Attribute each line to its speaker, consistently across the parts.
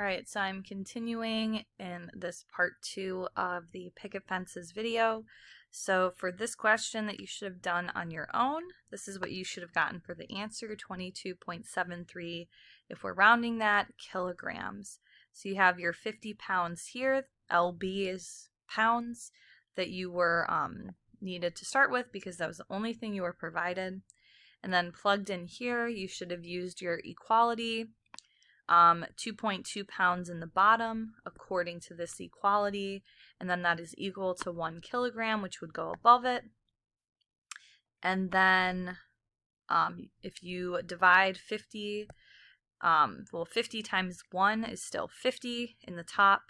Speaker 1: Alright, so I'm continuing in this part 2 of the picket fences video. So for this question that you should have done on your own, this is what you should have gotten for the answer, 22.73, if we're rounding that, kilograms. So you have your 50 pounds here, LB is pounds, that you were needed to start with because that was the only thing you were provided. And then plugged in here, you should have used your equality. 2.2 pounds in the bottom according to this equality, and then that is equal to 1 kilogram, which would go above it. And then if you divide 50, 50 times 1 is still 50 in the top,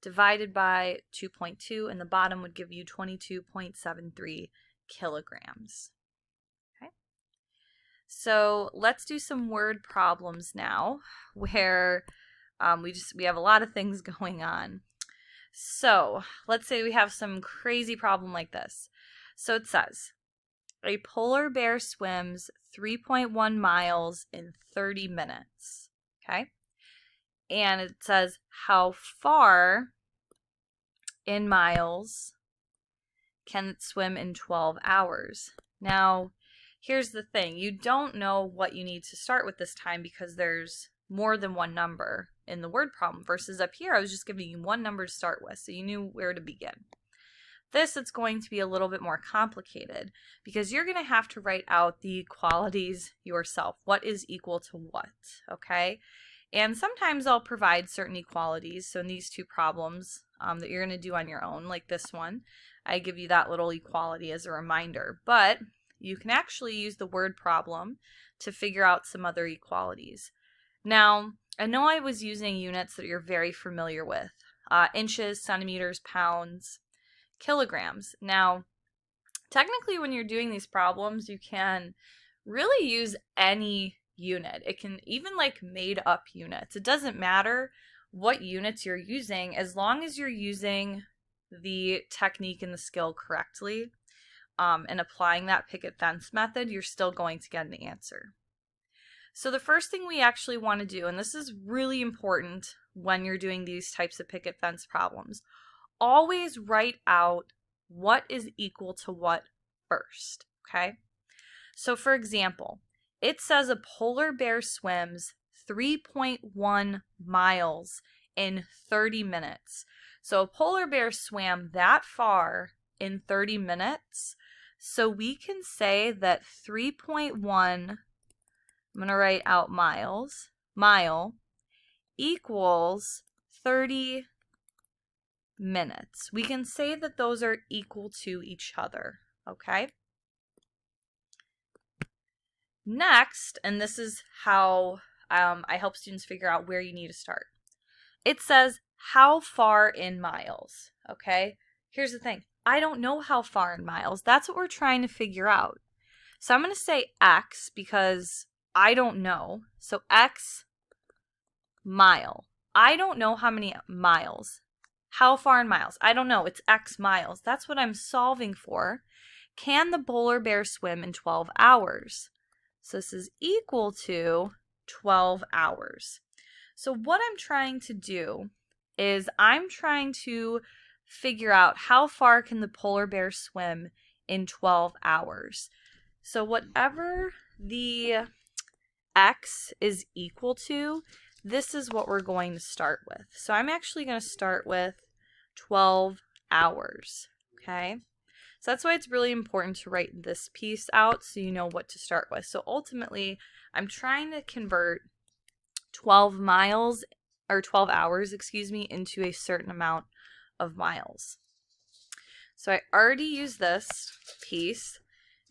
Speaker 1: divided by 2.2 in the bottom would give you 22.73 kilograms. So let's do some word problems now where we have a lot of things going on. So let's say we have some crazy problem like this. So it says, a polar bear swims 3.1 miles in 30 minutes. Okay. And it says, how far in miles can it swim in 12 hours? Now, here's the thing, you don't know what you need to start with this time because there's more than one number in the word problem versus up here I was just giving you one number to start with, so you knew where to begin. This, it's going to be a little bit more complicated because you're going to have to write out the equalities yourself. What is equal to what, okay? And sometimes I'll provide certain equalities, so in these two problems that you're going to do on your own, like this one, I give you that little equality as a reminder, but you can actually use the word problem to figure out some other equalities. Now, I know I was using units that you're very familiar with. Inches, centimeters, pounds, kilograms. Now, technically when you're doing these problems, you can really use any unit. It can even like made up units. It doesn't matter what units you're using as long as you're using the technique and the skill correctly. And applying that picket fence method, you're still going to get an answer. So the first thing we actually want to do, and this is really important when you're doing these types of picket fence problems, always write out what is equal to what first, okay? So for example, it says a polar bear swims 3.1 miles in 30 minutes. So a polar bear swam that far in 30 minutes. So we can say that 3.1, I'm going to write out mile, equals 30 minutes. We can say that those are equal to each other, okay? Next, and this is how I help students figure out where you need to start. It says, how far in miles, okay? Here's the thing. I don't know how far in miles. That's what we're trying to figure out. So I'm going to say X because I don't know. So X mile. I don't know how many miles. How far in miles? I don't know. It's X miles. That's what I'm solving for. Can the polar bear swim in 12 hours? So this is equal to 12 hours. So what I'm trying to do is I'm trying to figure out how far can the polar bear swim in 12 hours. So whatever the X is equal to, this is what we're going to start with. So I'm actually going to start with 12 hours, okay? So that's why it's really important to write this piece out so you know what to start with. So ultimately, I'm trying to convert 12 miles, or 12 hours, excuse me, into a certain amount of miles. So I already used this piece.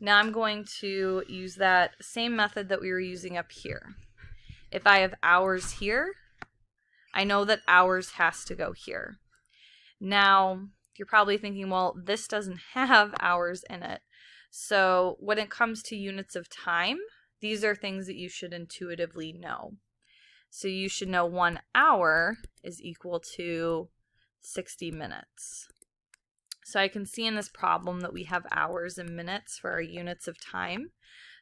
Speaker 1: Now I'm going to use that same method that we were using up here. If I have hours here, I know that hours has to go here. Now, you're probably thinking, well, this doesn't have hours in it. So when it comes to units of time, these are things that you should intuitively know. So you should know 1 hour is equal to 60 minutes. So I can see in this problem that we have hours and minutes for our units of time.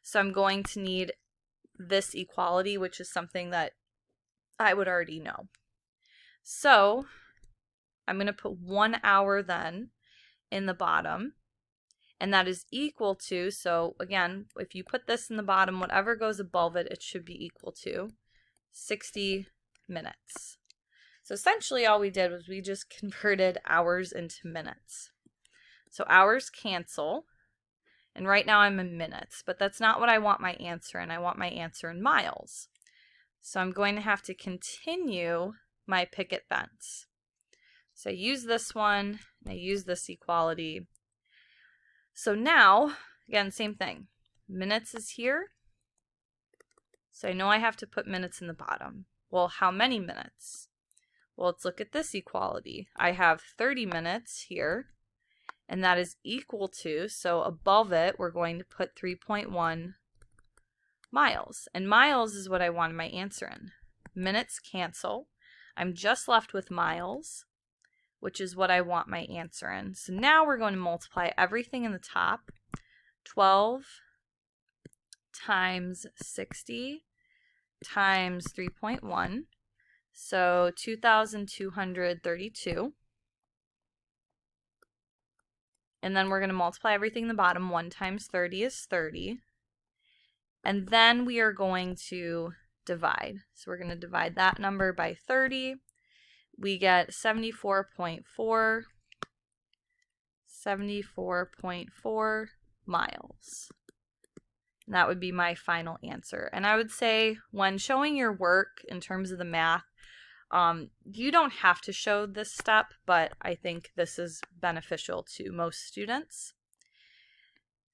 Speaker 1: So I'm going to need this equality, which is something that I would already know. So I'm going to put 1 hour then in the bottom, and that is equal to, so again, if you put this in the bottom, whatever goes above it, it should be equal to 60 minutes. So essentially all we did was we just converted hours into minutes. So hours cancel, and right now I'm in minutes, but that's not what I want my answer in. I want my answer in miles. So I'm going to have to continue my Picket fence. So I use this one, and I use this equality. So now, again, same thing. Minutes is here. So I know I have to put minutes in the bottom. Well, how many minutes? Well, let's look at this equality. I have 30 minutes here, and that is equal to, so above it, we're going to put 3.1 miles. And miles is what I wanted my answer in. Minutes cancel. I'm just left with miles, which is what I want my answer in. So now we're going to multiply everything in the top. 12 times 60 times 3.1. So 2,232. And then we're going to multiply everything in the bottom. 1 times 30 is 30. And then we are going to divide. So we're going to divide that number by 30. We get 74.4 miles. And that would be my final answer. And I would say when showing your work in terms of the math, you don't have to show this step, but I think this is beneficial to most students.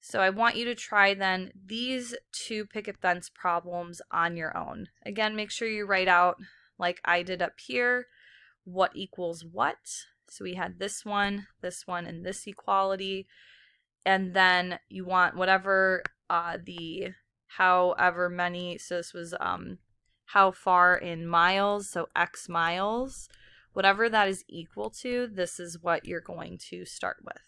Speaker 1: So I want you to try then these 2 picket fence problems on your own. Again, make sure you write out, like I did up here, what equals what. So we had this one, and this equality. And then you want whatever however many, so this was how far in miles, so X miles, whatever that is equal to, this is what you're going to start with.